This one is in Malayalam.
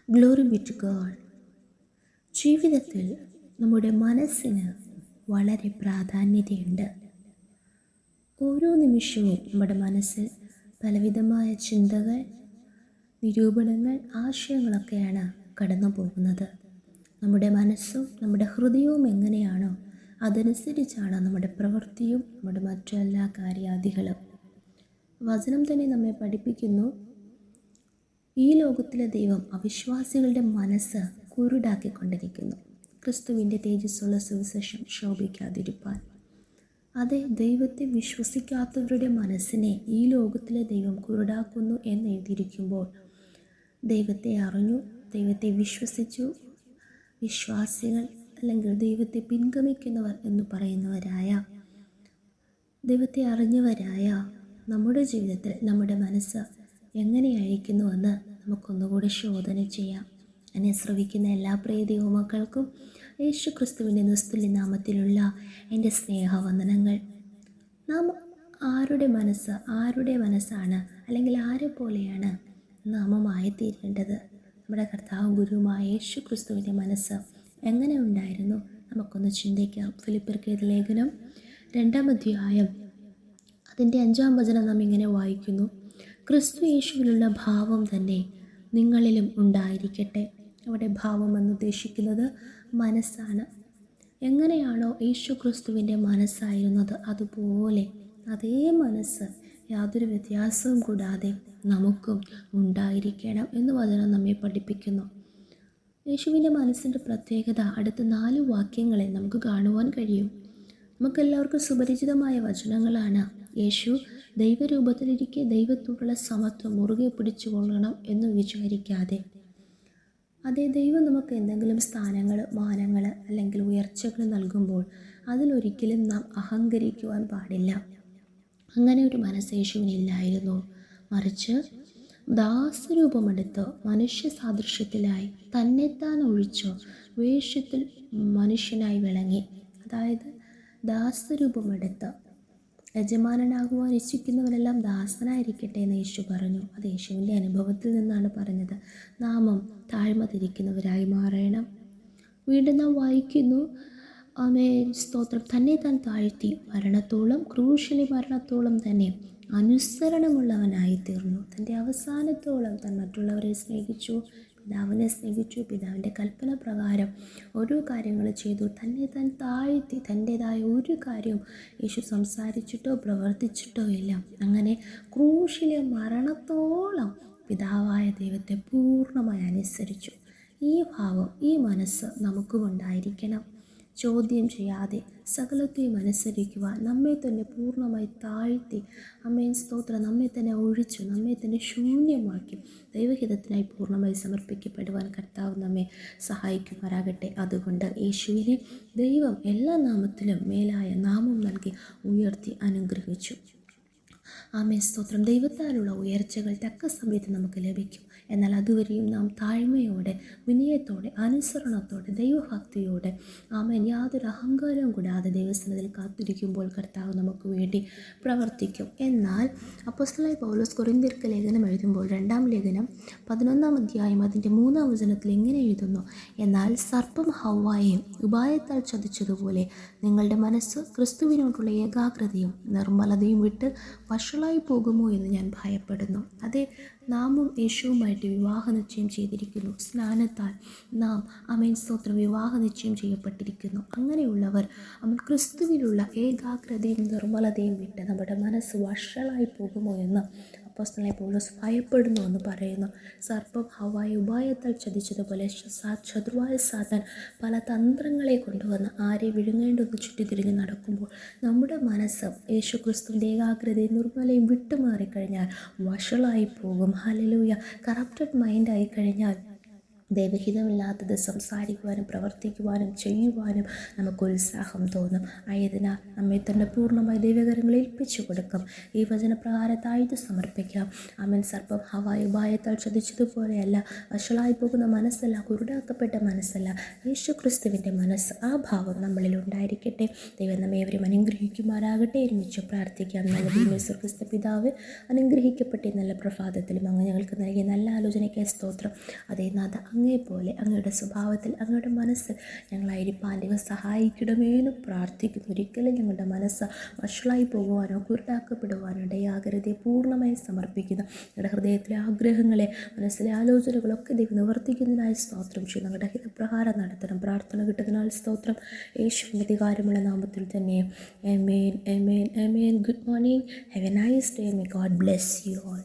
Glory B to God. ജീവിതത്തിൽ നമ്മുടെ മനസ്സിന് വളരെ പ്രാധാന്യതയുണ്ട്. ഓരോ നിമിഷവും നമ്മുടെ മനസ്സിൽ പലവിധമായ ചിന്തകൾ, നിരൂപണങ്ങൾ, ആശയങ്ങളൊക്കെയാണ് കടന്നു പോകുന്നത്. നമ്മുടെ മനസ്സും നമ്മുടെ ഹൃദയവും എങ്ങനെയാണോ അതനുസരിച്ചാണ് നമ്മുടെ പ്രവൃത്തിയും നമ്മുടെ മറ്റു എല്ലാ കാര്യാദികളും. വചനം തന്നെ നമ്മെ പഠിപ്പിക്കുന്നു, ഈ ലോകത്തിലെ ദൈവം അവിശ്വാസികളുടെ മനസ്സ് കുരുടാക്കിക്കൊണ്ടിരിക്കുന്നു, ക്രിസ്തുവിൻ്റെ തേജസ്സുള്ള സുവിശേഷം ശോഭിക്കാതിരിപ്പാൻ. അതെ, ദൈവത്തെ വിശ്വസിക്കാത്തവരുടെ മനസ്സിനെ ഈ ലോകത്തിലെ ദൈവം കുരുടാക്കുന്നു എന്നെഴുതിയിരിക്കുമ്പോൾ, ദൈവത്തെ അറിഞ്ഞു, ദൈവത്തെ വിശ്വസിച്ചു, വിശ്വാസികൾ അല്ലെങ്കിൽ ദൈവത്തെ പിൻഗമിക്കുന്നവർ എന്ന് പറയുന്നവരായ, ദൈവത്തെ അറിഞ്ഞവരായ നമ്മുടെ ജീവിതത്തിൽ നമ്മുടെ മനസ്സ് എങ്ങനെയായിരിക്കുന്നുവെന്ന് നമുക്കൊന്നുകൂടി ശോധന ചെയ്യാം. എന്നെ ശ്രവിക്കുന്ന എല്ലാ പ്രിയ ദൈവമക്കൾക്കും യേശു ക്രിസ്തുവിൻ്റെ നിസ്തുല്യ നാമത്തിലുള്ള എൻ്റെ സ്നേഹവന്ദനങ്ങൾ. നാം ആരുടെ മനസ്സാണ് അല്ലെങ്കിൽ ആരെ പോലെയാണ് നാമമായി തീരേണ്ടത്? നമ്മുടെ കർത്താവും ഗുരുവുമായ യേശു ക്രിസ്തുവിൻ്റെ മനസ്സ് എങ്ങനെ ഉണ്ടായിരുന്നു? നമുക്കൊന്ന് ചിന്തിക്കാം. ഫിലിപ്പിയർക്കെഴുതിയ ലേഖനം 2-ാം അധ്യായം അതിൻ്റെ 5-ാം വചനം നാം ഇങ്ങനെ വായിക്കുന്നു, ക്രിസ്തു യേശുവിലുള്ള ഭാവം തന്നെ നിങ്ങളിലും ഉണ്ടായിരിക്കട്ടെ. അവിടെ ഭാവം എന്നുദ്ദേശിക്കുന്നത് മനസ്സാണ്. എങ്ങനെയാണോ യേശു ക്രിസ്തുവിൻ്റെ മനസ്സായിരുന്നത് അതുപോലെ അതേ മനസ്സ് യാതൊരു വ്യത്യാസവും കൂടാതെ നമുക്കും ഉണ്ടായിരിക്കണം എന്ന് വചനം നമ്മെ പഠിപ്പിക്കുന്നു. യേശുവിൻ്റെ മനസ്സിൻ്റെ പ്രത്യേകത അടുത്ത 4 വാക്യങ്ങളെ നമുക്ക് കാണുവാൻ കഴിയും. നമുക്കെല്ലാവർക്കും സുപരിചിതമായ വചനങ്ങളാണ്. യേശു ദൈവരൂപത്തിലിരിക്കെ ദൈവത്തോടുള്ള സമത്വം മുറുകെ പിടിച്ചു കൊള്ളണം എന്ന് വിചാരിക്കാതെ, അതേ ദൈവം നമുക്ക് എന്തെങ്കിലും സ്ഥാനങ്ങൾ, മാനങ്ങൾ അല്ലെങ്കിൽ ഉയർച്ചകൾ നൽകുമ്പോൾ അതിലൊരിക്കലും നാം അഹങ്കരിക്കുവാൻ പാടില്ല. അങ്ങനെ ഒരു മനസ്സ് യേശുവിനില്ലായിരുന്നു. മറിച്ച് ദാസരൂപമെടുത്ത് മനുഷ്യ സാദൃശ്യത്തിലായി തന്നെത്താൻ ഒഴിച്ചു വേഷത്തിൽ മനുഷ്യനായി വിളങ്ങി. അതായത് ദാസരൂപമെടുത്ത്, യജമാനനാകുവാൻ ഇച്ഛിക്കുന്നവരെല്ലാം ദാസനായിരിക്കട്ടെ എന്ന് യേശു പറഞ്ഞു. അത് യേശുവിൻ്റെ അനുഭവത്തിൽ നിന്നാണ് പറഞ്ഞത്. നാമം താഴ്മ തിരിക്കുന്നവരായി മാറണം. വീണ്ടും നാം വായിക്കുന്നു, സ്തോത്രം, തന്നെ താൻ താഴ്ത്തി മരണത്തോളം, ക്രൂശിലെ മരണത്തോളം തന്നെ അനുസരണമുള്ളവനായി തീർന്നു. തൻ്റെ അവസാനത്തോളം താൻ മറ്റുള്ളവരെ സ്നേഹിച്ചു, പിതാവിനെ സ്നേഹിച്ചു, പിതാവിൻ്റെ കൽപ്പന പ്രകാരം ഓരോ കാര്യങ്ങൾ ചെയ്തു. തന്നെ താൻ താഴ്ത്തി, തൻ്റേതായ ഒരു കാര്യവും യേശു സംസാരിച്ചിട്ടോ പ്രവർത്തിച്ചിട്ടോ ഇല്ല. അങ്ങനെ ക്രൂശിലെ മരണത്തോളം പിതാവായ ദൈവത്തെ പൂർണ്ണമായി അനുസരിച്ചു. ഈ ഭാവം, ഈ മനസ്സ് നമുക്കും ഉണ്ടായിരിക്കണം. ചോദ്യം ചെയ്യാതെ സകലത്തെയും അനുസരിക്കുവാൻ, നമ്മെ തന്നെ പൂർണ്ണമായി താഴ്ത്തി, സ്തോത്രം, നമ്മെ തന്നെ ഒഴിച്ചു, നമ്മെ തന്നെ ശൂന്യമാക്കി ദൈവഹിതത്തിനായി പൂർണ്ണമായി സമർപ്പിക്കപ്പെടുവാൻ കർത്താവ് നമ്മെ സഹായിക്കുമാറാകട്ടെ. അതുകൊണ്ട് യേശുവിനെ ദൈവം എല്ലാ നാമത്തിലും മേലായ നാമം നൽകി ഉയർത്തി അനുഗ്രഹിച്ചു. സ്തോത്രം. ദൈവത്താലുള്ള ഉയർച്ചകൾ തക്ക സമയത്ത് നമുക്ക് ലഭിക്കും. എന്നാൽ അതുവരെയും നാം താഴ്മയോടെ, വിനയത്തോടെ, അനുസരണത്തോടെ, ദൈവഭക്തിയോടെ യാതൊരു അഹങ്കാരവും കൂടാതെ ദൈവസന്നിധിയിൽ കാത്തിരിക്കുമ്പോൾ കർത്താവ് നമുക്ക് വേണ്ടി പ്രവർത്തിക്കും. എന്നാൽ അപ്പോസ്തലനായ പൗലോസ് കൊരിന്ത്യർക്ക് ലേഖനം എഴുതുമ്പോൾ 2-ാം ലേഖനം 11-ാം അധ്യായം അതിൻ്റെ 3-ാം വചനത്തിൽ ഇങ്ങനെ എഴുതുന്നു, എന്നാൽ സർപ്പം ഹവ്വായെ ഉപായത്താൽ ചതിച്ചതുപോലെ നിങ്ങളുടെ മനസ്സ് ക്രിസ്തുവിനോടുള്ള ഏകാഗ്രതയും നിർമ്മലതയും വിട്ട് വഷളായി പോകുമോ എന്ന് ഞാൻ ഭയപ്പെടുന്നു. അതേ, നാമും യേശുവുമായിട്ട് വിവാഹ നിശ്ചയം ചെയ്തിരിക്കുന്നു. സ്നാനത്താൽ നാം സ്തോത്രം വിവാഹ നിശ്ചയം ചെയ്യപ്പെട്ടിരിക്കുന്നു. അങ്ങനെയുള്ളവർ ക്രിസ്തുവിലുള്ള ഏകാഗ്രതയും നിർമ്മലതയും വിട്ട് നമ്മുടെ മനസ്സ് വഷളായി പോകുമോ എന്ന് അപ്പോസ്തലനായ പൗലോസ് ഭയപ്പെടുന്നു എന്ന് പറയുന്നു. സർപ്പം ഹവ്വായെ ഉപായത്താൽ ചതിച്ചതുപോലെ ശത്രുവായ സാത്താൻ പല തന്ത്രങ്ങളെ കൊണ്ടുവന്ന് ആരെ വിഴുങ്ങേണ്ടെന്ന് ചുറ്റിത്തിരിഞ്ഞ് നടക്കുമ്പോൾ നമ്മുടെ മനസ്സ് യേശു ക്രിസ്തുവിൻ്റെ ഏകാഗ്രതയും നിർമ്മലയും വിട്ടുമാറിക്കഴിഞ്ഞാൽ വഷളായി പോകും. ഹല്ലേലൂയ. കറപ്റ്റഡ് മൈൻഡായി കഴിഞ്ഞാൽ ദൈവഹിതമില്ലാത്തത് സംസാരിക്കുവാനും പ്രവർത്തിക്കുവാനും ചെയ്യുവാനും നമുക്ക് ഉത്സാഹം തോന്നും. ആയതിനാൽ നമ്മെ തന്നെ പൂർണ്ണമായി ദൈവകരങ്ങളിൽ ഏൽപ്പിച്ചു കൊടുക്കും. ഈ വചനപ്രകാരം താഴ്ത്തി സമർപ്പിക്കാം. അവൻ സർപ്പം ഹവായി ഉപായത്താൽ ചതിച്ചതുപോലെയല്ല, വഷളായി പോകുന്ന മനസ്സല്ല, കുരുടാക്കപ്പെട്ട മനസ്സല്ല, യേശു ക്രിസ്തുവിൻ്റെ മനസ്സ്, ആ ഭാവം നമ്മളിൽ ഉണ്ടായിരിക്കട്ടെ. ദൈവം നമ്മെ ഏവരും അനുഗ്രഹിക്കുമാറാകട്ടെ. ഒരുമിച്ച് പ്രാർത്ഥിക്കാം. നല്ല ഭീമേശ്വർ ക്രിസ്തു പിതാവ്, അനുഗ്രഹിക്കപ്പെട്ട നല്ല പ്രഭാതത്തിലും അങ്ങ് ഞങ്ങൾക്ക് നൽകിയ നല്ല ആലോചനയ്ക്കായി സ്തോത്രം. അതേ നാഥ, അങ്ങേപോലെ അങ്ങയുടെ സ്വഭാവത്തിൽ അങ്ങയുടെ മനസ്സ് ഞങ്ങളായിരിക്കാൻ ദൈവം സഹായിക്കണമെന്ന് പ്രാർത്ഥിക്കുന്നു. ഒരിക്കലും ഞങ്ങളുടെ മനസ്സ് വഷളായി പോകുവാനോ കുരുടാക്കപ്പെടുവാനോ ഇടയാകരുതേ പൂർണ്ണമായി സമർപ്പിക്കുന്നു. ഞങ്ങളുടെ ഹൃദയത്തിലെ ആഗ്രഹങ്ങളെ, മനസ്സിലെ ആലോചനകളൊക്കെ ദൈവം നിവർത്തിക്കുന്നതിനായി സ്തോത്രം ചെയ്യും. ഞങ്ങളുടെ ഹിതപ്രകാരം നടത്തണം. പ്രാർത്ഥന കിട്ടുന്നതിനാൽ സ്തോത്രം. യേശുവിൻ്റെ അധികാരമുള്ള നാമത്തിൽ തന്നെ. ആമേൻ, ആമേൻ, ആമേൻ. Good morning. Have a nice day. May God bless you all.